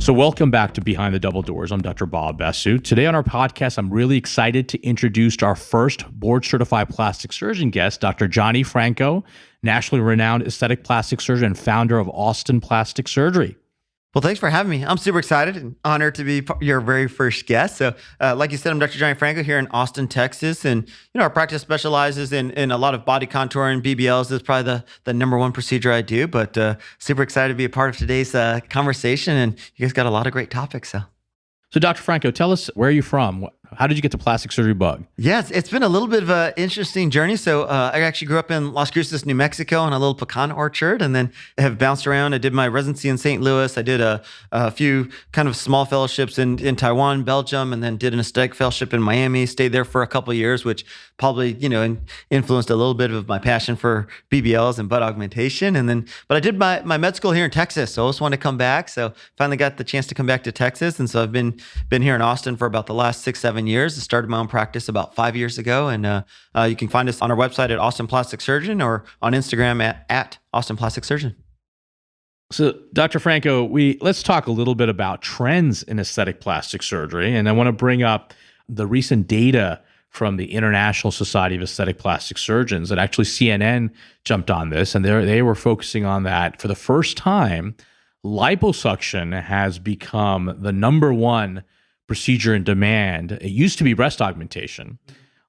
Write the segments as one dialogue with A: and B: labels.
A: So welcome back to Behind the Double Doors. I'm Dr. Bob Bessu. Today on our podcast, I'm really excited to introduce our first board-certified plastic surgeon guest, Dr. Johnny Franco, nationally renowned aesthetic plastic surgeon and founder of Austin Plastic Surgery.
B: Well, thanks for having me. I'm super excited and honored to be your very first guest. So like you said, I'm Dr. Johnny Franco here in Austin, Texas. And, our practice specializes in a lot of body contouring. BBLs is probably the number one procedure I do, but super excited to be a part of today's conversation. And you guys got a lot of great topics.
A: So Dr. Franco, tell us, where are you from? How did you get the plastic surgery bug?
B: Yes, it's been a little bit of an interesting journey. So I actually grew up in Las Cruces, New Mexico in a little pecan orchard, and then have bounced around. I did my residency in St. Louis. I did a few kind of small fellowships in Taiwan, Belgium, and then did an aesthetic fellowship in Miami. Stayed there for a couple of years, which probably, influenced a little bit of my passion for BBLs and butt augmentation. But I did my med school here in Texas. So I always wanted to come back. So finally got the chance to come back to Texas. And so I've been here in Austin for about the last 6-7 years. I started my own practice about 5 years ago. And you can find us on our website at Austin Plastic Surgeon or on Instagram at Austin Plastic Surgeon.
A: So, Dr. Franco, let's talk a little bit about trends in aesthetic plastic surgery. And I want to bring up the recent data from the International Society of Aesthetic Plastic Surgeons. And actually CNN jumped on this, and they were focusing on that. For the first time, liposuction has become the number one procedure in demand. It used to be breast augmentation.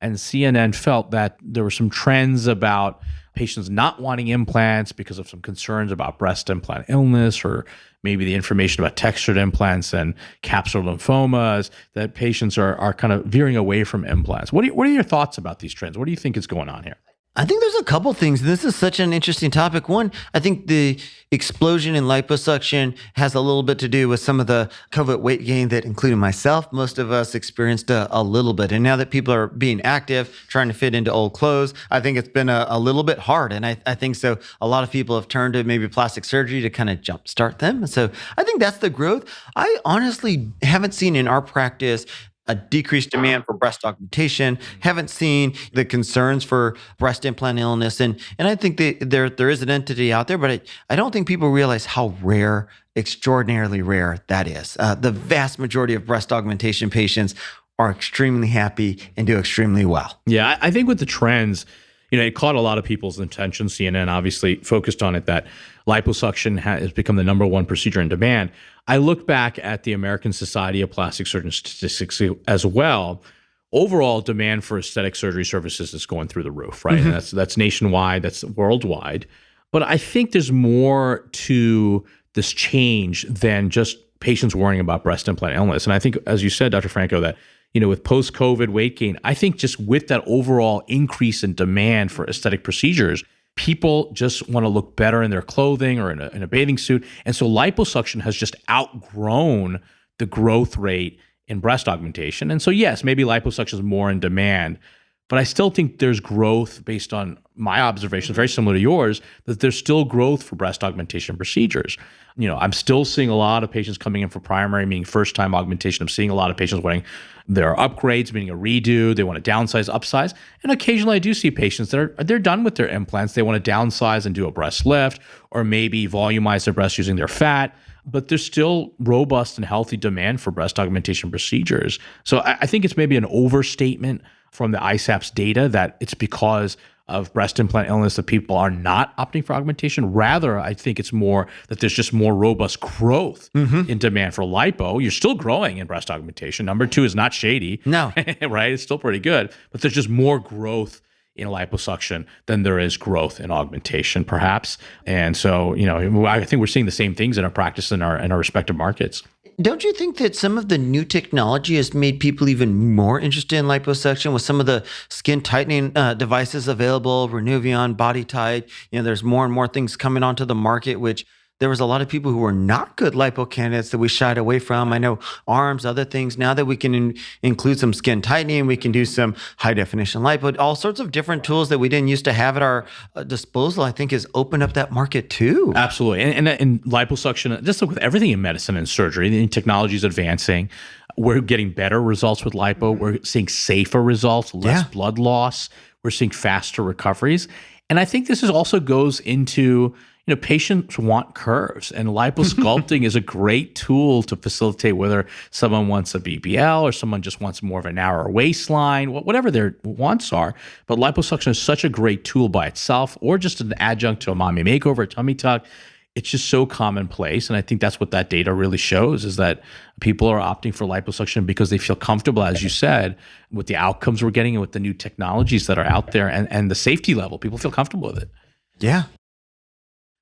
A: And CNN felt that there were some trends about patients not wanting implants because of some concerns about breast implant illness, or maybe the information about textured implants and capsular lymphomas, that patients are kind of veering away from implants. What are your thoughts about these trends? What do you think is going on here?
B: I think there's a couple things. This is such an interesting topic. One, I think the explosion in liposuction has a little bit to do with some of the COVID weight gain that, including myself, most of us experienced a little bit. And now that people are being active, trying to fit into old clothes, I think it's been a little bit hard. And I think so a lot of people have turned to maybe plastic surgery to kind of jumpstart them. So I think that's the growth. I honestly haven't seen in our practice a decreased demand for breast augmentation, haven't seen the concerns for breast implant illness. And I think there is an entity out there, but I don't think people realize how rare, extraordinarily rare that is. The vast majority of breast augmentation patients are extremely happy and do extremely well.
A: Yeah, I think with the trends, it caught a lot of people's attention. CNN obviously focused on it, that liposuction has become the number one procedure in demand. I look back at the American Society of Plastic Surgeons statistics as well. Overall demand for aesthetic surgery services is going through the roof, right? Mm-hmm. And that's nationwide, that's worldwide. But I think there's more to this change than just patients worrying about breast implant illness. And I think, as you said, Dr. Franco, that with post-COVID weight gain, I think just with that overall increase in demand for aesthetic procedures, people just want to look better in their clothing or in a bathing suit. And so liposuction has just outgrown the growth rate in breast augmentation. And so yes, maybe liposuction is more in demand, but I still think there's growth based on my observations, very similar to yours, that there's still growth for breast augmentation procedures. I'm still seeing a lot of patients coming in for primary, meaning first-time augmentation. I'm seeing a lot of patients wanting their upgrades, meaning a redo. They want to downsize, upsize. And occasionally I do see patients that they're done with their implants. They want to downsize and do a breast lift, or maybe volumize their breast using their fat. But there's still robust and healthy demand for breast augmentation procedures. So I think it's maybe an overstatement from the ISAPS data that it's because of breast implant illness that people are not opting for augmentation. Rather, I think it's more that there's just more robust growth in demand for lipo. You're still growing in breast augmentation. Number 2 is not shady.
B: No.
A: Right? It's still pretty good. But there's just more growth in liposuction than there is growth in augmentation, perhaps. And so, I think we're seeing the same things in our practice in our respective markets.
B: Don't you think that some of the new technology has made people even more interested in liposuction with some of the skin tightening devices available, Renuvion, Body Tight? There's more and more things coming onto the market, which there was a lot of people who were not good lipo candidates that we shied away from. I know arms, other things. Now that we can include some skin tightening, we can do some high definition lipo, all sorts of different tools that we didn't used to have at our disposal, I think has opened up that market too.
A: Absolutely. And liposuction, just like with everything in medicine and surgery, the technology is advancing. We're getting better results with lipo. We're seeing safer results, less blood loss. We're seeing faster recoveries. And I think this also goes into patients want curves, and liposculpting is a great tool to facilitate whether someone wants a BBL or someone just wants more of a narrower waistline, whatever their wants are. But liposuction is such a great tool by itself, or just an adjunct to a mommy makeover, a tummy tuck. It's just so commonplace. And I think that's what that data really shows, is that people are opting for liposuction because they feel comfortable, as you said, with the outcomes we're getting and with the new technologies that are out there and the safety level. People feel comfortable with it.
B: Yeah.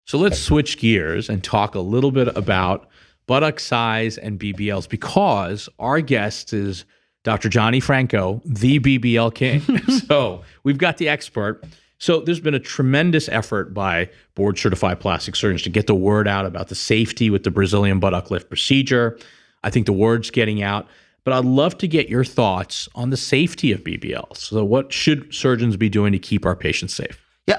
A: So let's switch gears and talk a little bit about buttock size and BBLs, because our guest is Dr. Johnny Franco, the BBL king. So we've got the expert. So there's been a tremendous effort by board certified plastic surgeons to get the word out about the safety with the Brazilian buttock lift procedure. I think the word's getting out, but I'd love to get your thoughts on the safety of BBLs. So what should surgeons be doing to keep our patients safe?
B: Yeah,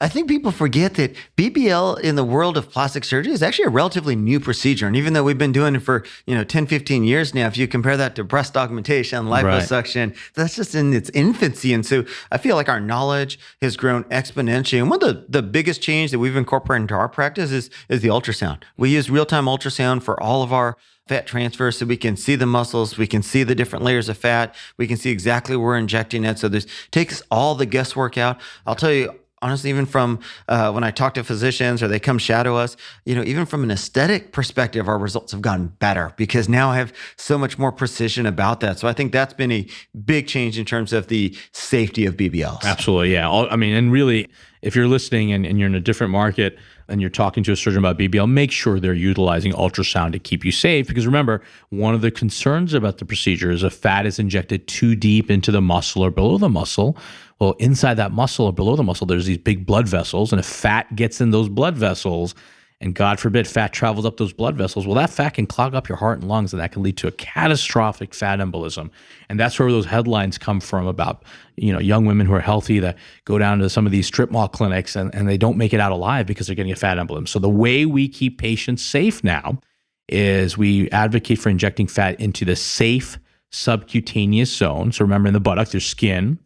B: I think people forget that BBL in the world of plastic surgery is actually a relatively new procedure. And even though we've been doing it for 10, 15 years now, if you compare that to breast augmentation, liposuction, that's just in its infancy. And so I feel like our knowledge has grown exponentially. And one of the biggest change that we've incorporated into our practice is the ultrasound. We use real-time ultrasound for all of our fat transfer, so we can see the muscles, we can see the different layers of fat, we can see exactly where we're injecting it. So this takes all the guesswork out. I'll tell you, honestly, even from when I talk to physicians or they come shadow us, even from an aesthetic perspective, our results have gotten better because now I have so much more precision about that. So I think that's been a big change in terms of the safety of BBLs.
A: Absolutely, yeah. And really, if you're listening and you're in a different market and you're talking to a surgeon about BBL, make sure they're utilizing ultrasound to keep you safe. Because remember, one of the concerns about the procedure is if fat is injected too deep into the muscle or below the muscle. Well, inside that muscle or below the muscle, there's these big blood vessels. And if fat gets in those blood vessels, and God forbid fat travels up those blood vessels, well, that fat can clog up your heart and lungs, and that can lead to a catastrophic fat embolism. And that's where those headlines come from about, young women who are healthy that go down to some of these strip mall clinics and they don't make it out alive because they're getting a fat embolism. So the way we keep patients safe now is we advocate for injecting fat into the safe subcutaneous zone. So remember, in the buttock, there's skin,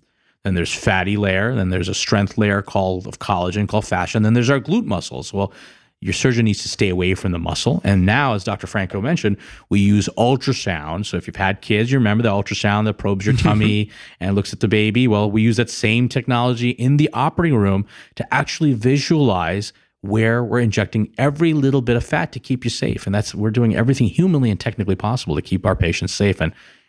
A: then there's fatty layer, then there's a strength layer of collagen called fascia, and then there's our glute muscles. Well, your surgeon needs to stay away from the muscle. And now, as Dr. Franco mentioned, we use ultrasound. So if you've had kids, you remember the ultrasound that probes your tummy and looks at the baby. Well, we use that same technology in the operating room to actually visualize where we're injecting every little bit of fat to keep you safe. And we're doing everything humanly and technically possible to keep our patients safe.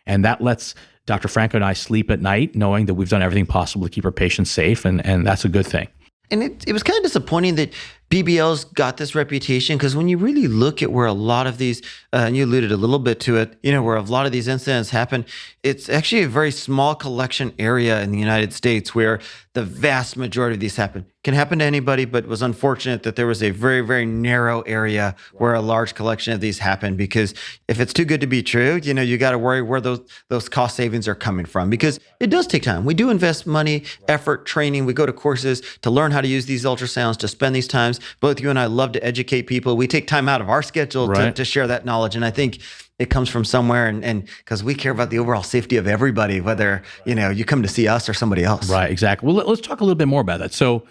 A: And that lets Dr. Franco and I sleep at night knowing that we've done everything possible to keep our patients safe. And that's a good thing.
B: And it was kind of disappointing that BBLs got this reputation, because when you really look at where a lot of these, and you alluded a little bit to it, where a lot of these incidents happen, it's actually a very small collection area in the United States where the vast majority of these happen. Can happen to anybody, but it was unfortunate that there was a very, very narrow area where a large collection of these happen, because if it's too good to be true, you got to worry where those cost savings are coming from, because it does take time. We do invest money, effort, training. We go to courses to learn how to use these ultrasounds, to spend these times. Both you and I love to educate people. We take time out of our schedule to share that knowledge. And I think it comes from somewhere, and because we care about the overall safety of everybody, whether, you come to see us or somebody else.
A: Right, exactly. Well, let's talk a little bit more about that. So,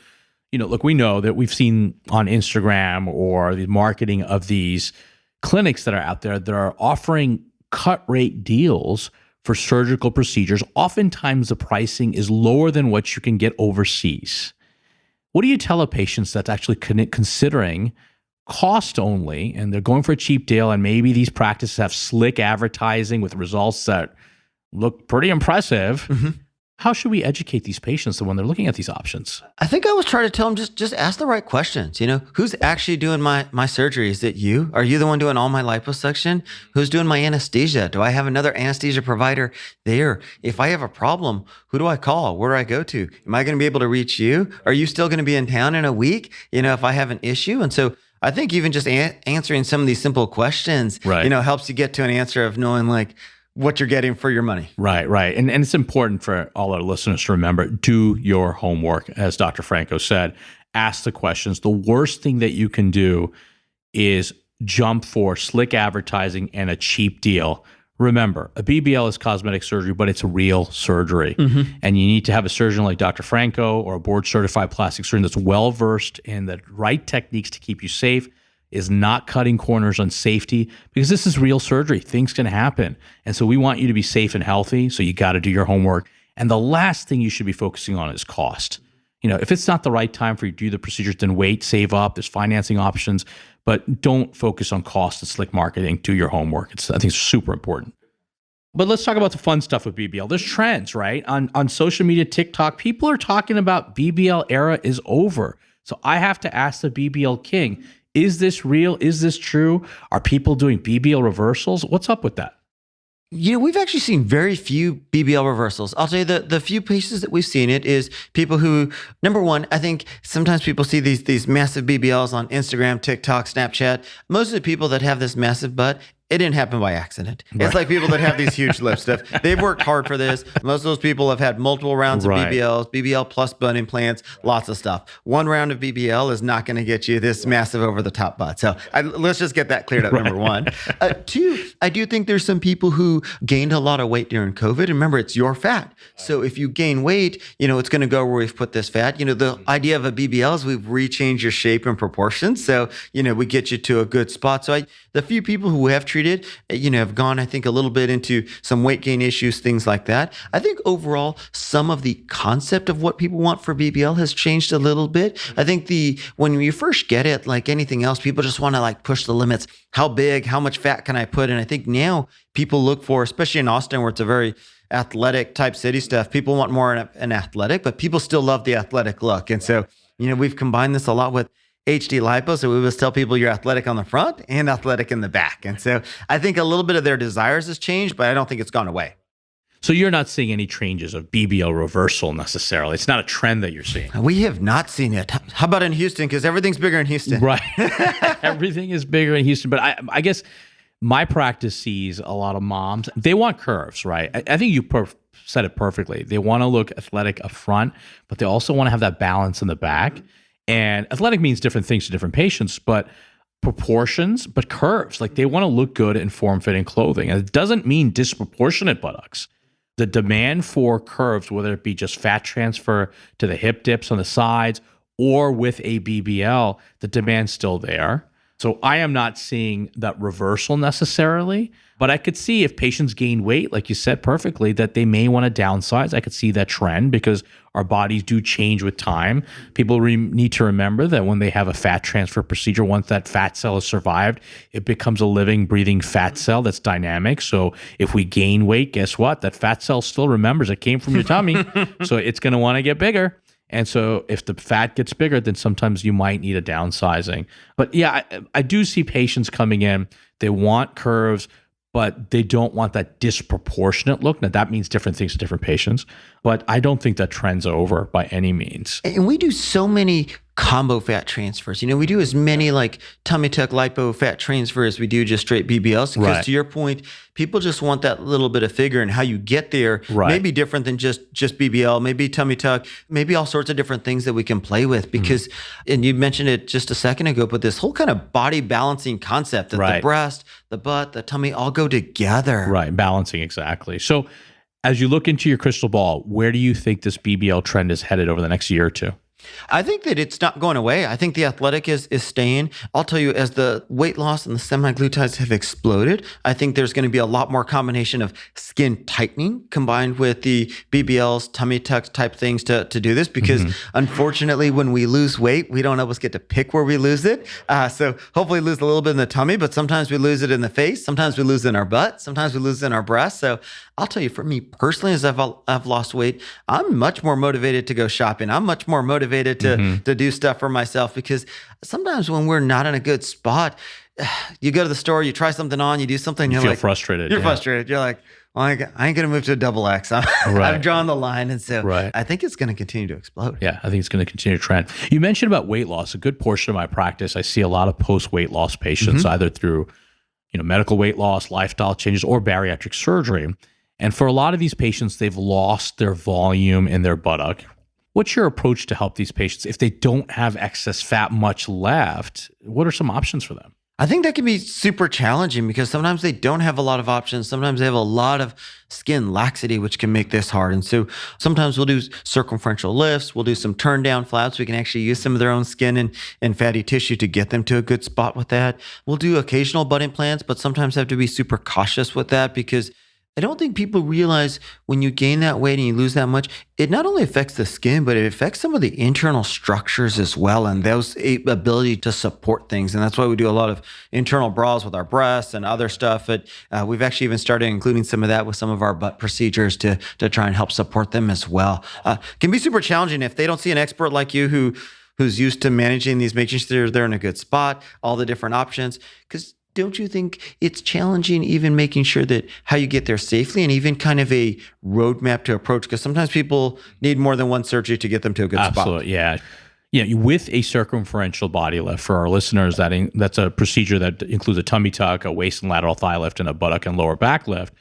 A: look, we know that we've seen on Instagram or the marketing of these clinics that are out there that are offering cut rate deals for surgical procedures. Oftentimes the pricing is lower than what you can get overseas. What do you tell a patient that's actually considering cost only and they're going for a cheap deal, and maybe these practices have slick advertising with results that look pretty impressive? Mm-hmm. How should we educate these patients when they're looking at these options?
B: I think I always try to tell them, just ask the right questions. Who's actually doing my surgery? Is it you? Are you the one doing all my liposuction? Who's doing my anesthesia? Do I have another anesthesia provider there? If I have a problem, who do I call? Where do I go to? Am I going to be able to reach you? Are you still going to be in town in a week? If I have an issue? And so I think even just answering some of these simple questions, helps you get to an answer of knowing what you're getting for your money.
A: Right. And it's important for all our listeners to remember, do your homework. As Dr. Franco said, ask the questions. The worst thing that you can do is jump for slick advertising and a cheap deal. remember, a BBL is cosmetic surgery, but it's real surgery. And you need to have a surgeon like Dr. Franco or a board certified plastic surgeon that's well versed in the right techniques to keep you safe, is not cutting corners on safety, because this is real surgery. Things can happen. And so we want you to be safe and healthy. So you got to do your homework. And the last thing you should be focusing on is cost. If it's not the right time for you to do the procedures, then wait, save up. There's financing options, but don't focus on cost and slick marketing. Do your homework. I think it's super important. But let's talk about the fun stuff with BBL. There's trends, right? On social media, TikTok, people are talking about BBL era is over. So I have to ask the BBL king, is this real? Is this true? Are people doing BBL reversals? What's up with that?
B: We've actually seen very few BBL reversals. I'll tell you the few places that we've seen it is people who, number one, I think sometimes people see these massive BBLs on Instagram, TikTok, Snapchat. Most of the people that have this massive butt, it didn't happen by accident. Right. It's like people that have these huge lip stuff. They've worked hard for this. Most of those people have had multiple rounds of BBLs, BBL plus butt implants, lots of stuff. One round of BBL is not going to get you this massive over the top butt. So let's just get that cleared up, number one. Two, I do think there's some people who gained a lot of weight during COVID. Remember, it's your fat. So if you gain weight, it's going to go where we've put this fat. The idea of a BBL is we've rechanged your shape and proportions. So, we get you to a good spot. So the few people who have treated, have gone, I think, a little bit into some weight gain issues, things like that. I think overall, some of the concept of what people want for BBL has changed a little bit. I think when you first get it, like anything else, people just want to push the limits. How big, how much fat can I put? And I think now people look for, especially in Austin, where it's a very athletic type city stuff, people want more an athletic, but people still love the athletic look. And so, we've combined this a lot with HD lipo. So we always tell people you're athletic on the front and athletic in the back. And so I think a little bit of their desires has changed, but I don't think it's gone away.
A: So you're not seeing any changes of BBL reversal necessarily. It's not a trend that you're seeing.
B: We have not seen it. How about in Houston? Because everything's bigger in Houston.
A: Right. Everything is bigger in Houston. But I guess my practice sees a lot of moms. They want curves, right? I think you said it perfectly. They want to look athletic up front, but they also want to have that balance in the back. And athletic means different things to different patients, but proportions, but curves. They want to look good in form-fitting clothing. And it doesn't mean disproportionate buttocks. The demand for curves, whether it be just fat transfer to the hip dips on the sides or with a BBL, the demand's still there. So I am not seeing that reversal necessarily, but I could see if patients gain weight, like you said perfectly, that they may want to downsize. I could see that trend because our bodies do change with time. People need to remember that when they have a fat transfer procedure, once that fat cell has survived, it becomes a living, breathing fat cell that's dynamic. So if we gain weight, guess what? That fat cell still remembers it came from your tummy. So it's going to want to get bigger. And so if the fat gets bigger, then sometimes you might need a downsizing. But yeah, I do see patients coming in. They want curves, but they don't want that disproportionate look. Now, that means different things to different patients. But I don't think that trend's over by any means.
B: And we do so many combo fat transfers. We do as many tummy tuck lipo fat transfer as we do just straight BBLs. Because to your point, people just want that little bit of figure, and how you get there may be different than just BBL, maybe tummy tuck, maybe all sorts of different things that we can play with. Because, and you mentioned it just a second ago, but this whole kind of body balancing concept that the breast, the butt, the tummy all go together.
A: Right, balancing, exactly. So as you look into your crystal ball, where do you think this BBL trend is headed over the next year or two?
B: I think that it's not going away. I think the athletic is staying. I'll tell you, as the weight loss and the semaglutides have exploded, I think there's going to be a lot more combination of skin tightening combined with the BBLs, tummy tucks type things to do this. Because unfortunately, when we lose weight, we don't always get to pick where we lose it. So hopefully lose a little bit in the tummy, but sometimes we lose it in the face. Sometimes we lose it in our butt. Sometimes we lose it in our breast. So I'll tell you, for me personally, as I've lost weight, I'm much more motivated to go shopping. I'm much more motivated to do stuff for myself, because sometimes when we're not in a good spot, you go to the store, you try something on, you do something,
A: you feel frustrated.
B: You're frustrated. You're like, well, I ain't going to move to a double X. I've drawn the line. And so I think it's going to continue to explode.
A: Yeah, I think it's going to continue to trend. You mentioned about weight loss. A good portion of my practice, I see a lot of post-weight loss patients, either through medical weight loss, lifestyle changes, or bariatric surgery. And for a lot of these patients, they've lost their volume in their buttock. What's your approach to help these patients if they don't have excess fat much left? What are some options for them?
B: I think that can be super challenging because sometimes they don't have a lot of options. Sometimes they have a lot of skin laxity, which can make this hard. And so sometimes we'll do circumferential lifts. We'll do some turn down flaps. We can actually use some of their own skin and fatty tissue to get them to a good spot with that. We'll do occasional butt implants, but sometimes have to be super cautious with that because I don't think people realize when you gain that weight and you lose that much, it not only affects the skin, but it affects some of the internal structures as well and those ability to support things. And that's why we do a lot of internal bras with our breasts and other stuff. But we've actually even started including some of that with some of our butt procedures to try and help support them as well. Can be super challenging if they don't see an expert like you who's used to managing these, making sure they're in a good spot, all the different options. Because don't you think it's challenging even making sure that how you get there safely and even kind of a roadmap to approach? Because sometimes people need more than one surgery to get them to a good spot.
A: Absolutely, yeah. Yeah, with a circumferential body lift, for our listeners, that's a procedure that includes a tummy tuck, a waist and lateral thigh lift, and a buttock and lower back lift.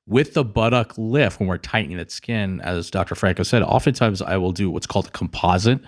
A: With the buttock lift, when we're tightening that skin, as Dr. Franco said, oftentimes I will do what's called a composite,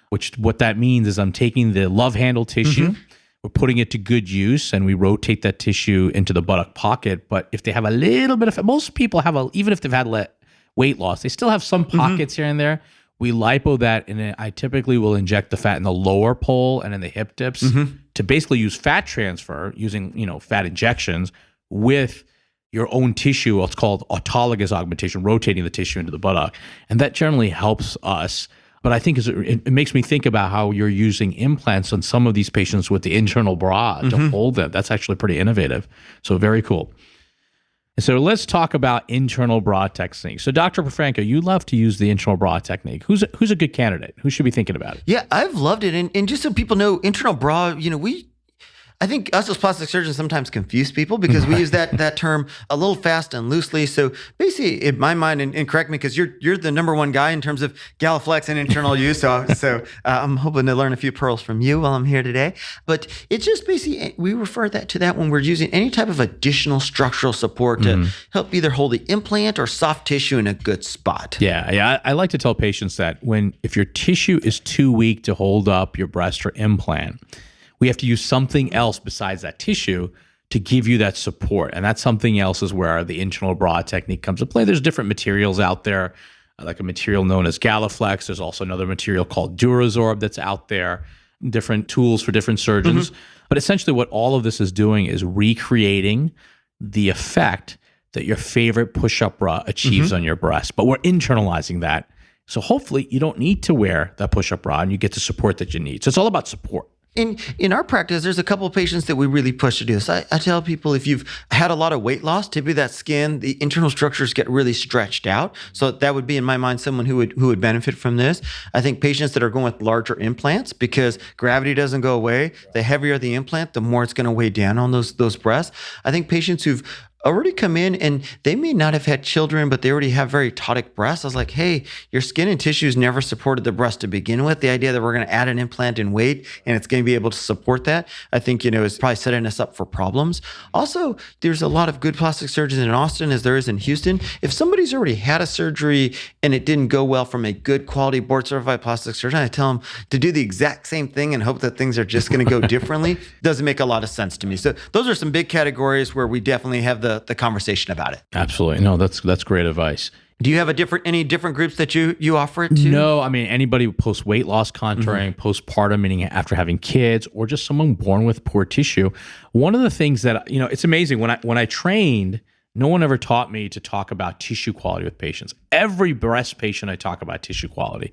A: which what that means is I'm taking the love handle tissue, we're putting it to good use, and we rotate that tissue into the buttock pocket. But if they have a little bit of, most people have even if they've had weight loss, they still have some pockets here and there. We lipo that, and I typically will inject the fat in the lower pole and in the hip dips to basically use fat transfer using, fat injections with your own tissue. What's called autologous augmentation, rotating the tissue into the buttock. And that generally helps us. But I think it makes me think about how you're using implants on some of these patients with the internal bra to hold them. That's actually pretty innovative. So very cool. And so let's talk about internal bra technique. So Dr. Franco, you love to use the internal bra technique. Who's a good candidate? Who should be thinking about it?
B: Yeah, I've loved it. And just so people know, internal bra, I think us as plastic surgeons sometimes confuse people because we use that term a little fast and loosely. So basically, in my mind, and correct me because you're the number one guy in terms of Galaflex and internal use. So I'm hoping to learn a few pearls from you while I'm here today. But it's just basically we refer to that when we're using any type of additional structural support to help either hold the implant or soft tissue in a good spot.
A: Yeah. I like to tell patients that if your tissue is too weak to hold up your breast or implant, we have to use something else besides that tissue to give you that support. And that something else is where the internal bra technique comes into play. There's different materials out there, like a material known as Galaflex. There's also another material called Durazorb that's out there, different tools for different surgeons. But essentially what all of this is doing is recreating the effect that your favorite push-up bra achieves on your breast. But we're internalizing that. So hopefully you don't need to wear that push-up bra and you get the support that you need. So it's all about support.
B: In our practice, there's a couple of patients that we really push to do this. I tell people if you've had a lot of weight loss, typically that skin, the internal structures get really stretched out. So that would be, in my mind, someone who would benefit from this. I think patients that are going with larger implants because gravity doesn't go away. The heavier the implant, the more it's going to weigh down on those breasts. I think patients who've already come in and they may not have had children, but they already have very tonic breasts. I was like, hey, your skin and tissues never supported the breast to begin with. The idea that we're going to add an implant in weight and it's going to be able to support that, I think, is probably setting us up for problems. Also, there's a lot of good plastic surgeons in Austin as there is in Houston. If somebody's already had a surgery and it didn't go well from a good quality board certified plastic surgeon, I tell them to do the exact same thing and hope that things are just going to go differently. Doesn't make a lot of sense to me. So those are some big categories where we definitely have the conversation about it.
A: Absolutely. No, that's great advice.
B: Do you have any different groups that you offer it to?
A: No, I mean, anybody post weight loss contouring, postpartum, meaning after having kids, or just someone born with poor tissue. One of the things that, it's amazing when I trained, no one ever taught me to talk about tissue quality with patients. Every breast patient I talk about tissue quality.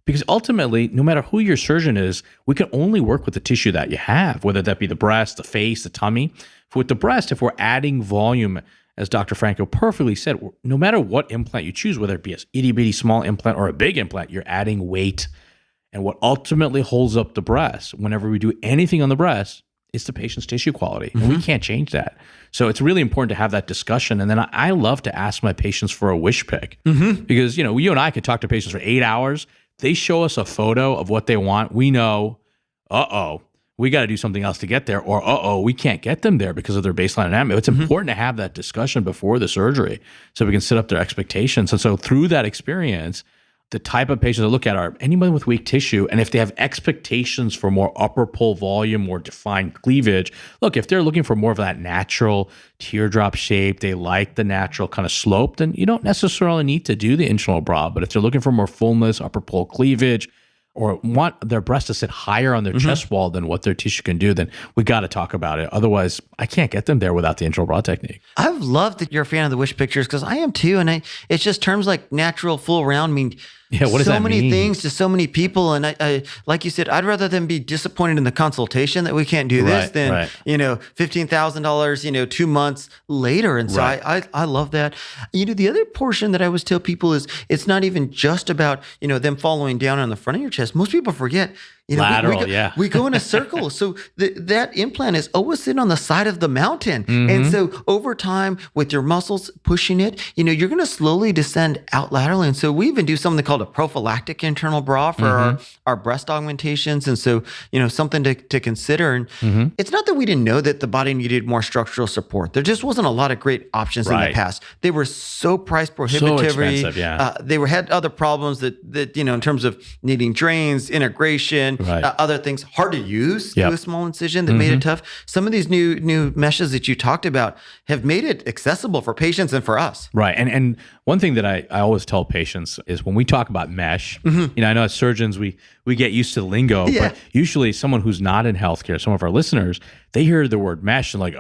A: Because ultimately, no matter who your surgeon is, we can only work with the tissue that you have, whether that be the breast, the face, the tummy. With the breast, if we're adding volume, as Dr. Franco perfectly said, no matter what implant you choose, whether it be a itty-bitty small implant or a big implant, you're adding weight. And what ultimately holds up the breast, whenever we do anything on the breast, is the patient's tissue quality. And we can't change that. So it's really important to have that discussion. And then I love to ask my patients for a wish pick. Because, you and I could talk to patients for 8 hours. They show us a photo of what they want. We know, we got to do something else to get there, or we can't get them there because of their baseline anatomy. It's important to have that discussion before the surgery so we can set up their expectations. And so through that experience, the type of patients I look at are anyone with weak tissue. And if they have expectations for more upper pole volume, more defined cleavage, look, if they're looking for more of that natural teardrop shape, they like the natural kind of slope, then you don't necessarily need to do the internal bra. But if they're looking for more fullness, upper pole cleavage, or want their breast to sit higher on their chest wall than what their tissue can do, then we got to talk about it. Otherwise, I can't get them there without the internal bra technique.
B: I've loved that you're a fan of the wish pictures because I am too. And it's just terms like natural, full, round mean
A: what does
B: so
A: that
B: many
A: mean?
B: things to so many people. And I like you said, I'd rather them be disappointed in the consultation that we can't do this than, $15,000, 2 months later. And so I love that. The other portion that I always tell people is it's not even just about, them following down on the front of your chest. Most people forget,
A: lateral,
B: we go in a circle. So that implant is always sitting on the side of the mountain. And so over time with your muscles pushing it, you're going to slowly descend out laterally. And so we even do something called a prophylactic internal bra for our breast augmentations. And so, something to consider. And it's not that we didn't know that the body needed more structural support. There just wasn't a lot of great options in the past. They were so price prohibitive.
A: So expensive, yeah.
B: They had other problems that in terms of needing drains, integration, other things, hard to use, do a small incision that made it tough. Some of these new meshes that you talked about have made it accessible for patients and for us.
A: Right. And one thing that I always tell patients is when we talk about mesh, I know as surgeons, we get used to the lingo, but usually someone who's not in healthcare, some of our listeners, they hear the word mesh and like,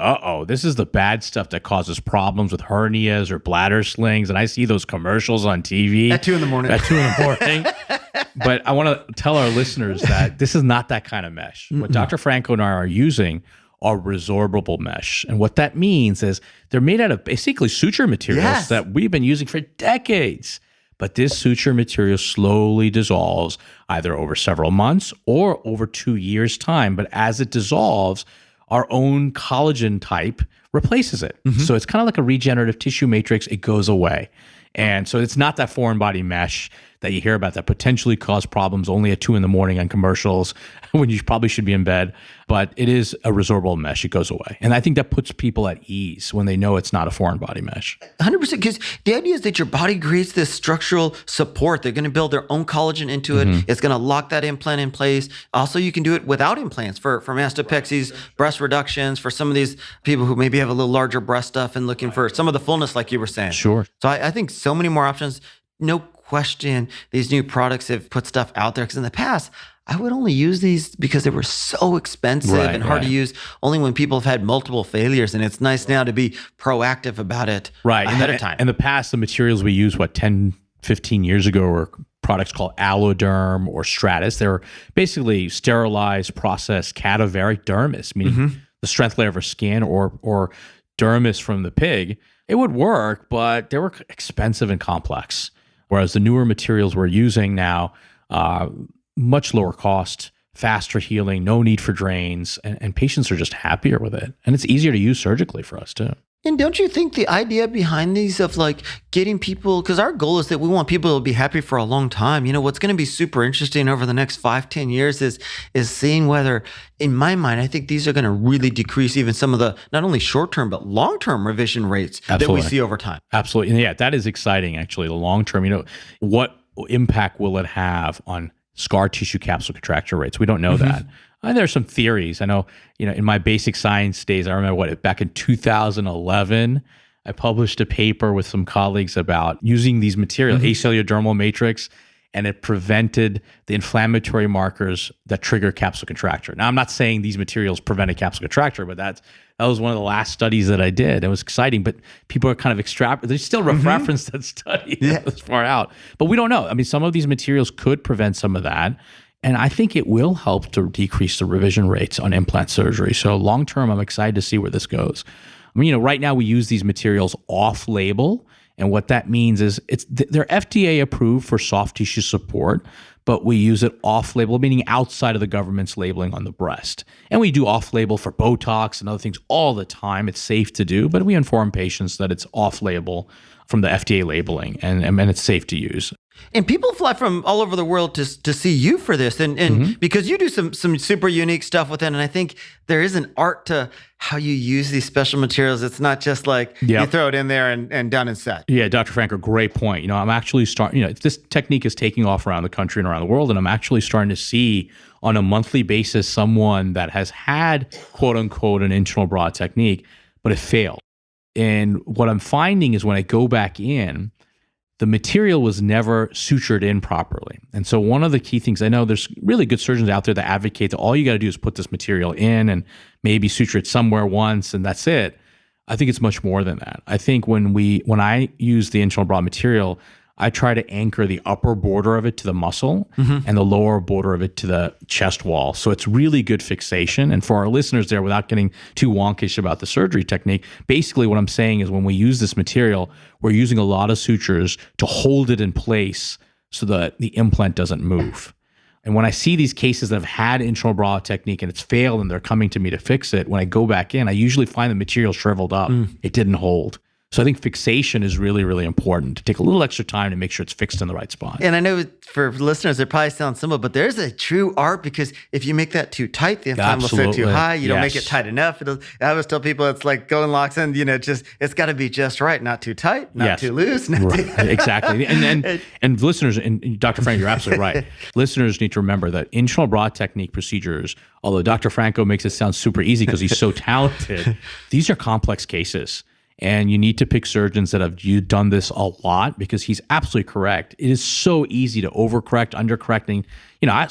A: this is the bad stuff that causes problems with hernias or bladder slings. And I see those commercials on TV.
B: At 2 a.m.
A: But I want to tell our listeners that this is not that kind of mesh. What Dr. Franco and I are using are resorbable mesh. And what that means is they're made out of basically suture materials that we've been using for decades. But this suture material slowly dissolves either over several months or over 2 years' time. But as it dissolves, our own collagen type replaces it. So it's kind of like a regenerative tissue matrix. It goes away. And so it's not that foreign body mesh that you hear about that potentially cause problems only at 2 a.m. on commercials when you probably should be in bed. But it is a resorbable mesh. It goes away. And I think that puts people at ease when they know it's not a foreign body mesh.
B: 100%. Because the idea is that your body creates this structural support. They're going to build their own collagen into it. It's going to lock that implant in place. Also, you can do it without implants for mastopexies, breast reductions, for some of these people who maybe have a little larger breast stuff and looking for some of the fullness like you were saying.
A: Sure.
B: So I think so many more options. No question these new products have put stuff out there because in the past I would only use these because they were so expensive and hard to use only when people have had multiple failures, and it's nice now to be proactive about it ahead of time.
A: In the past, the materials we used 10, 15 years ago were products called Alloderm or Stratus. They were basically sterilized, processed cadaveric dermis, meaning the strength layer of our skin or dermis from the pig. It would work, but they were expensive and complex. Whereas the newer materials we're using now, much lower cost, faster healing, no need for drains, and patients are just happier with it. And it's easier to use surgically for us too.
B: And don't you think the idea behind these of like getting people, because our goal is that we want people to be happy for a long time. What's going to be super interesting over the next 5-10 years is seeing whether, in my mind, I think these are going to really decrease even some of the, not only short-term, but long-term revision rates that we see over time.
A: Absolutely. And yeah, that is exciting, actually, the long-term. What impact will it have on scar tissue capsule contracture rates? We don't know that. And there are some theories. I know, in my basic science days, I remember back in 2011, I published a paper with some colleagues about using these materials, acellular dermal matrix, and it prevented the inflammatory markers that trigger capsule contracture. Now, I'm not saying these materials prevented capsule contracture, but that was one of the last studies that I did. It was exciting, but people are kind of they still reference that study as far out. But we don't know. I mean, some of these materials could prevent some of that. And I think it will help to decrease the revision rates on implant surgery. So long term, I'm excited to see where this goes. I mean, right now we use these materials off label. And what that means is they're FDA approved for soft tissue support, but we use it off label, meaning outside of the government's labeling on the breast. And we do off label for Botox and other things all the time. It's safe to do, but we inform patients that it's off label from the FDA labeling, and it's safe to use.
B: And people fly from all over the world to see you for this, and because you do some super unique stuff with it. And I think there is an art to how you use these special materials. It's not just like you throw it in there and done and set.
A: Yeah, Dr. Franco, great point. I'm actually starting, this technique is taking off around the country and around the world, and I'm actually starting to see on a monthly basis someone that has had, quote unquote, an internal bra technique, but it failed. And what I'm finding is when I go back in, the material was never sutured in properly. And so one of the key things, I know there's really good surgeons out there that advocate that all you got to do is put this material in and maybe suture it somewhere once and that's it. I think it's much more than that. I think when I use the internal bra material, I try to anchor the upper border of it to the muscle and the lower border of it to the chest wall. So it's really good fixation. And for our listeners there, without getting too wonkish about the surgery technique, basically what I'm saying is when we use this material, we're using a lot of sutures to hold it in place so that the implant doesn't move. And when I see these cases that have had internal bra technique and it's failed and they're coming to me to fix it, when I go back in, I usually find the material shriveled up. It didn't hold. So I think fixation is really, really important to take a little extra time to make sure it's fixed in the right spot.
B: And I know for listeners, it probably sounds simple, but there's a true art because if you make that too tight, the implant will sit too high. You don't make it tight enough. I always tell people it's like going locks in, it's got to be just right. Not too tight, not too loose.
A: Exactly. And listeners, and Dr. Franco, you're absolutely right. Listeners need to remember that internal bra technique procedures, although Dr. Franco makes it sound super easy because he's so talented, these are complex cases. And you need to pick surgeons that have done this a lot because he's absolutely correct. It is so easy to overcorrect, undercorrecting.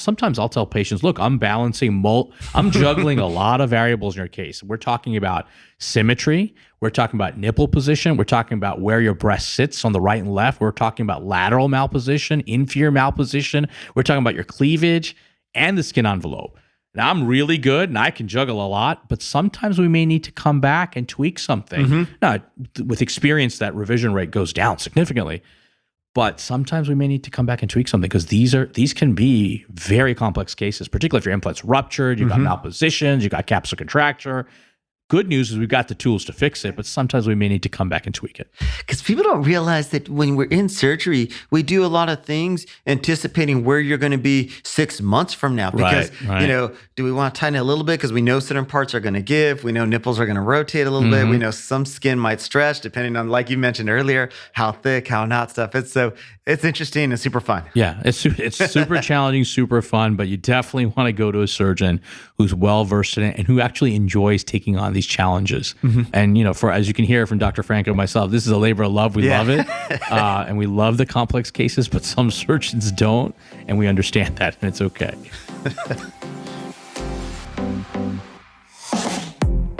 A: Sometimes I'll tell patients, look, I'm juggling a lot of variables in your case. We're talking about symmetry. We're talking about nipple position. We're talking about where your breast sits on the right and left. We're talking about lateral malposition, inferior malposition. We're talking about your cleavage and the skin envelope. Now, I'm really good and I can juggle a lot, but sometimes we may need to come back and tweak something. Now, with experience, that revision rate goes down significantly, but sometimes we may need to come back and tweak something because these can be very complex cases, particularly if your implant's ruptured, you've got malpositions, you've got capsular contracture. Good news is we've got the tools to fix it, but sometimes we may need to come back and tweak it.
B: Because people don't realize that when we're in surgery, we do a lot of things anticipating where you're going to be 6 months from now. Because, do we want to tighten it a little bit? Because we know certain parts are going to give. We know nipples are going to rotate a little bit. We know some skin might stretch depending on, like you mentioned earlier, how thick, how not stuff. It's interesting and super fun.
A: Yeah, it's super challenging, super fun, but you definitely want to go to a surgeon who's well-versed in it and who actually enjoys taking on these challenges. And, as you can hear from Dr. Franco and myself, this is a labor of love. We love it. And we love the complex cases, but some surgeons don't. And we understand that, and it's okay.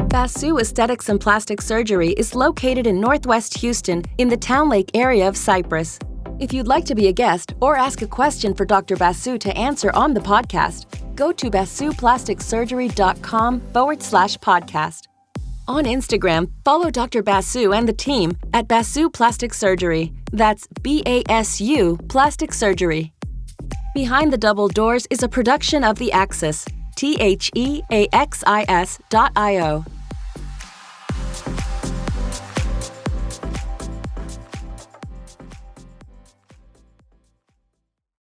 C: Basu Aesthetics and Plastic Surgery is located in Northwest Houston in the Town Lake area of Cypress. If you'd like to be a guest or ask a question for Dr. Basu to answer on the podcast, go to basuplasticsurgery.com/podcast. On Instagram, follow Dr. Basu and the team at Basu Plastic Surgery. That's BASU Plastic Surgery. Behind the Double Doors is a production of The Axis, THEAXIS.io.